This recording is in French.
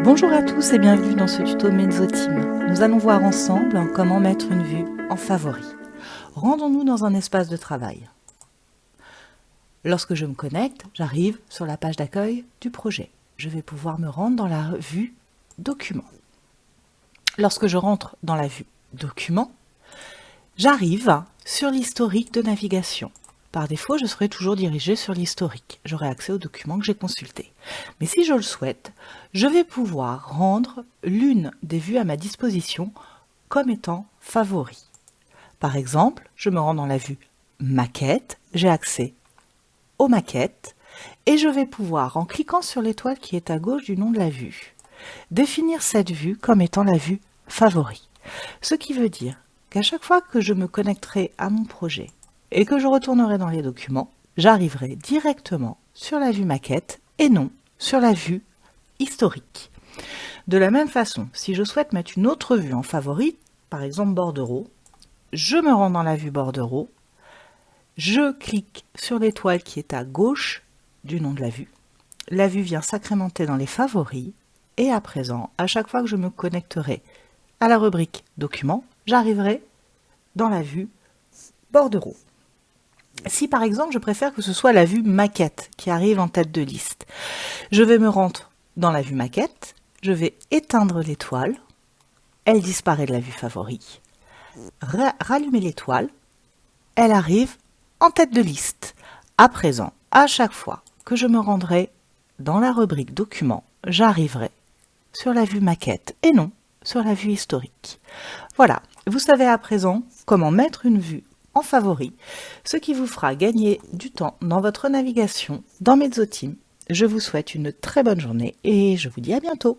Bonjour à tous et bienvenue dans ce tuto Mezzoteam. Nous allons voir ensemble comment mettre une vue en favori. Rendons-nous dans un espace de travail. Lorsque je me connecte, j'arrive sur la page d'accueil du projet. Je vais pouvoir me rendre dans la vue Document. Lorsque je rentre dans la vue Document, j'arrive sur l'historique de navigation. Par défaut, je serai toujours dirigé sur l'historique. J'aurai accès aux documents que j'ai consultés. Mais si je le souhaite, je vais pouvoir rendre l'une des vues à ma disposition comme étant favori. Par exemple, je me rends dans la vue Maquette, j'ai accès aux maquettes et je vais pouvoir, en cliquant sur l'étoile qui est à gauche du nom de la vue, définir cette vue comme étant la vue favori. Ce qui veut dire qu'à chaque fois que je me connecterai à mon projet et que je retournerai dans les documents, j'arriverai directement sur la vue maquette et non sur la vue historique. De la même façon, si je souhaite mettre une autre vue en favori, par exemple bordereau, je me rends dans la vue bordereau, je clique sur l'étoile qui est à gauche du nom de la vue vient s'incrémenter dans les favoris et à présent, à chaque fois que je me connecterai à la rubrique documents, j'arriverai dans la vue bordereau. Si par exemple je préfère que ce soit la vue maquette qui arrive en tête de liste, je vais me rendre dans la vue maquette, je vais éteindre l'étoile, elle disparaît de la vue favori, rallumer l'étoile, elle arrive en tête de liste. À présent, à chaque fois que je me rendrai dans la rubrique documents, j'arriverai sur la vue maquette et non sur la vue historique. Voilà, vous savez à présent comment mettre une vue en favori, ce qui vous fera gagner du temps dans votre navigation dans Mezzoteam. Je vous souhaite une très bonne journée et je vous dis à bientôt.